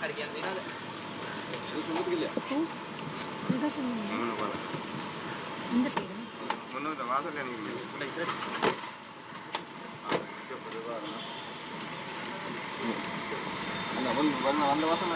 හරි කියන්න දෙනවද? ඒක මොකද කියලා? මොනවද වාසල් යන්නේ කියන්නේ? උඩ ඉස්සරහ. වන්න වාසල්.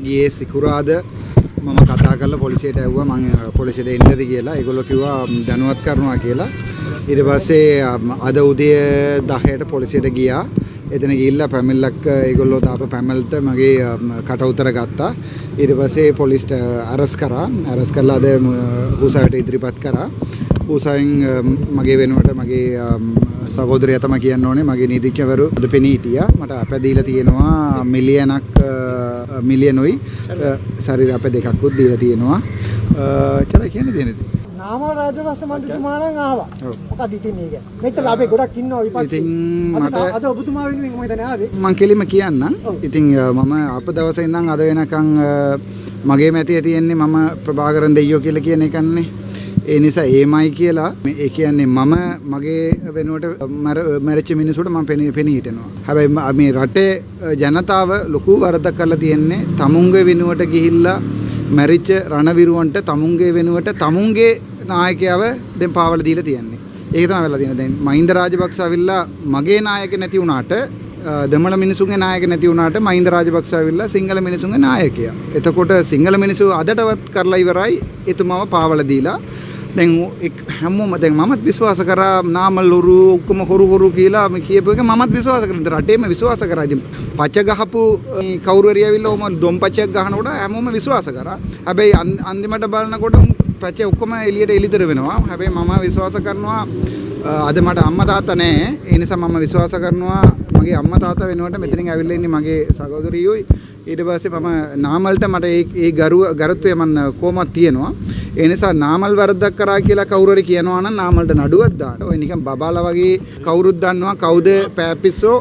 ගියේ සිකුරාද මම කතා කරලා පොලිසියට ඇහුවා මම පොලිසියට එන්නද කියලා. ඒගොල්ලෝ කිව්වා දැනුවත් කරනවා කියලා. ඊට පස්සේ අද උදේ 10ට පොලිසියට ගියා. එතන ගිහිල්ලා පැමිණිල්ලක් ඒගොල්ලෝ දාපු පැමිණිල්ලට මගේ කට උතර ගත්තා. ඊට පස්සේ පොලිස්ට අරස් කරා. අරස් කරලා අද හුසාවට ඉදිරිපත් කරා. හුසාවෙන් මගේ වෙනුවට මගේ සහෝදරයා තමයි කියන්න ඕනේ මගේ නීතිඥවරු අද පෙනී හිටියා. මට අප දීලා තියෙනවා මිලියනුයි ශරීර අප දෙකක්වත් දීලා තියෙනවා. චල කියන්නේ දෙන්නේ. නාම රාජපක්ෂ මන්ත්‍රීතුමා නම් ආවා. මොකද ඉතින් මේක. මෙච්චර අපි ගොඩක් ඉන්නවා විපක්ෂේ. ඉතින් මට අද ඔබතුමා වෙනුවෙන් මම හිතන්නේ ආවේ. මං කෙලිම කියන්නම්. ඉතින් මම අප දවසේ ඉඳන් අද වෙනකන් මගේ මැතිය තියෙන්නේ මම ප්‍රභාකරන් දෙයියෝ කියලා කියන එකන්නේ. ඒ නිසා ඒමයි කියලා ඒ කියන්නේ මම මගේ වෙනුවට මැරිච්ච මිනිසුන්ට මම පෙනී හිටිනවා. හැබැයි මේ රටේ ජනතාව ලොකු වරදක් කරලා තියෙන්නේ තමුන්ගේ වෙනුවට ගිහිල්ලා මැරිච්ච රණවිරුවන්ට තමුන්ගේ වෙනුවට තමුන්ගේ නායකයව දැන් පාවල දීලා තියෙන්නේ. ඒක තමයි වෙලා තියෙන්නේ. දැන් මහින්ද රාජපක්ෂ අවිල්ලා මගේ නායක නැති වුණාට දෙමළ මිනිසුන්ගේ නායක නැති වුණාට මහින්ද රාජපක්ෂ අවිල්ලා සිංහල මිනිසුන්ගේ නායකයා. එතකොට සිංහල මිනිස්සු අදටවත් කරලා ඉවරයි එතුමාව පාවල දීලා. දැන් හැමෝම දැන් මමත් විශ්වාස කරා නාමල්ලුරු ඔක්කොම හොරු කියලා මේ කියපු එක මමත් විශ්වාස කරා. රටේම විශ්වාස කරා. ඉතින් පච්ච ගහපු කවුරු හරි ඇවිල්ලා ඔම දොම් පච්චයක් ගහනකොට හැමෝම විශ්වාස කරා. හැබැයි අන්තිමට බලනකොට පච්ච ඔක්කොම එළියට එළිදර වෙනවා. හැබැයි මම විශ්වාස කරනවා අද මට අම්මා තාත්තා නැහැ. ඒ නිසා මම විශ්වාස කරනවා මගේ අම්මා තාත්තා වෙනුවට මෙතනින් ඇවිල්ලා ඉන්නේ මගේ සහෝදරියෝයි. ඊට පස්සේ මම නාමල්ට මට ඒ ගරුත්වය මම කොහොමද තියෙනවා. ඒ නිසා නාමල් වරදක් කරා කියලා කවුරු හරි කියනවා නම් නාමල්ට නඩුවක් දාන්න. ඔය නිකන් බබාලා වගේ කවුරුත් දන්නවා කවුද පෑපිස්සෝ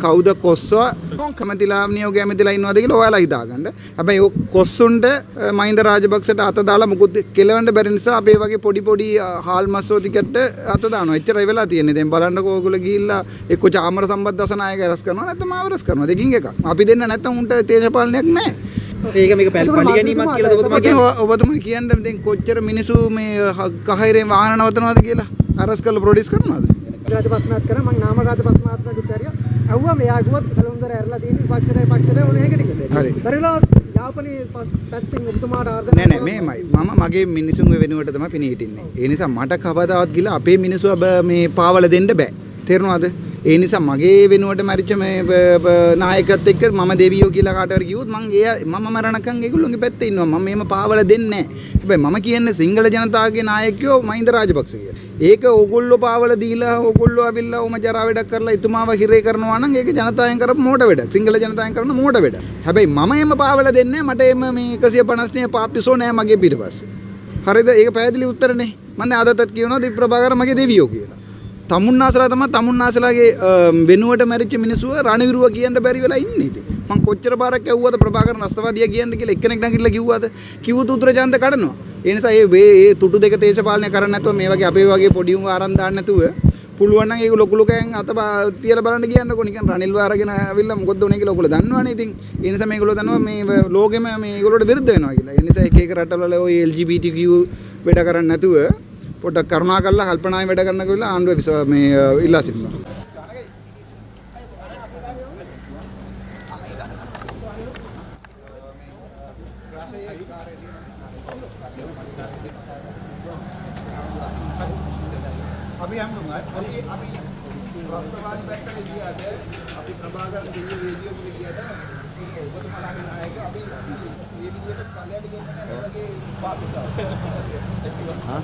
කවුද කොස්සෝ කැමතිලා නියෝගය ඇමතිලා ඉන්නවද කියලා ඔයාලා හිතාගන්න. හැබැයි ඔය කොස්සුන්ට මහින්ද රාජපක්ෂට අත දාලා මුකුත් කෙලවන්න බැරි නිසා අපි වගේ පොඩි හාල් මස්සෝ ටිකට අත දානවා. එච්චරයි වෙලා තියෙන්නේ. දැන් බලන්නකෝ ඔයගොල්ලෝ ගිහිල්ලා එක්ක චාමර සම්බත් දසනායක රැස් කරනවා නැත්නම් මාව රැස් කරනවා. දෙකින් එකක්. අපි දෙන්න නැත්නම් උන්ට දේශපාලනයක් නැහැ. ඒක මේක පරිගැනීමක් කියලා ඔබතුමා කියන්නේ ඔබතුමා කියන්නේ දැන් කොච්චර මිනිස්සු මේ කහිරෙන් වාහන නවතනවාද කියලා අරස් කරලා ප්‍රොඩියුස් කරනවාද? රාජපක්ෂනාත් කරා මම නාම රාජපක්ෂ මහත්මයාට ඇරියා. ඇහුවා මෙයා ගුවත් කලුන්දර ඇරලා තියෙන්නේ පක්ෂරේ ඕනේ ඒකට කියලා. හරි. පරිලා යාපනයේ පැත්තෙන් ඔබතුමාට ආර්දනා නෑ මේමයි. මම මගේ මිනිසුන්ගේ වෙනුවට තමයි පිණි හිටින්නේ. ඒ නිසා මට කවදාවත් ගිහලා අපේ මිනිස්සු මේ පාවල දෙන්න බෑ. තේරුණාද? ඒ නිසා මගේ වෙනුවට මැරිච්ච මේ නායකත් එක්ක මම දෙවියෝ කියලා කාටවත් කිව්වොත් මම මරණකම් ඒගොල්ලෝගේ පැත්තේ ඉන්නවා. මම මේම පාවල දෙන්නේ නැහැ. හැබැයි මම කියන්නේ සිංහල ජනතාවගේ නායකයෝ මහින්ද රාජපක්ෂ කියලා. ඒක ඕගොල්ලෝ පාවල දීලා ඕගොල්ලෝ අවිල්ලා ඔම ජරා වැඩක් කරලා එතුමාව හිරේ කරනවා නම් ඒක ජනතාවෙන් කරපු මෝඩ වැඩක්. සිංහල ජනතාවෙන් කරන මෝඩ වැඩක්. හැබැයි මම එම පාවල දෙන්නේ නැහැ. මට එම මේ 159 පාපිසෝ නැහැ මගේ පිටපස්සේ. හරිද? ඒක පැහැදිලි උත්තරනේ. මම දැන් අදටත් කියනවා දී ප්‍රභාකර මගේ දෙවියෝ කියලා. තමුන්නාසලා තමයි තමුන්නාසලාගේ වෙනුවට මැරිච්ච මිනිස්සුව රණවිරුව කියන්න බැරි වෙලා ඉන්නේ ඉතින්. මං කොච්චර පාරක් ඇහුවද ප්‍රභාකර නස්තවාදියා කියන්න කියලා එක්කෙනෙක් නැගිටලා කිව්වද? කිව්වොත් උත්තර ඡන්ද කඩනවා. ඒ නිසා මේ තුටු දෙක දේශපාලනය කරන්නේ නැතුව මේ වගේ අපේ වගේ පොඩි උන් ආරන් දාන්න නැතුව පුළුවන් නම් ඒක ලොකු ලොකෙන් අත තියලා බලන්න කියන්නකෝ නිකන් රනිල්ව අරගෙන ආවිල්ලා මොකද උනේ කියලා ඔයගොල්ලෝ දන්නවනේ ඉතින්. ඒ නිසා මේගොල්ලෝ දන්නවා මේ ලෝකෙම මේ ඒගොල්ලෝට විරුද්ධ වෙනවා කියලා. ඒ නිසා එක එක රටවල ඔය LGBTQ වැඩ කරන්නේ නැතුව පොඩ්ඩක් කරුණා කරලා කල්පනාවෙන් වැඩ කරන්න කියලා ආණ්ඩුව මේ ඉල්ලා සිටිනවා. අපි රස්තවාදී පැත්තට ගියාද අපි ප්‍රභාකර දෙවියෝ වීඩියෝ කියලා ගියාද ඔබතුමාලාගේ නායක අපි මේ විදියට පල්ලයට ගෙන්නන්නේ මේ වගේ පාපිසා හා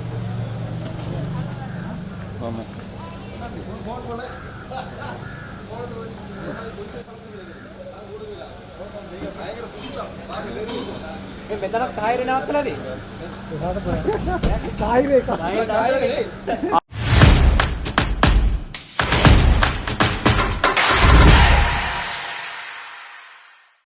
මෙතන කායරේ නවත්තලාද? කායරේ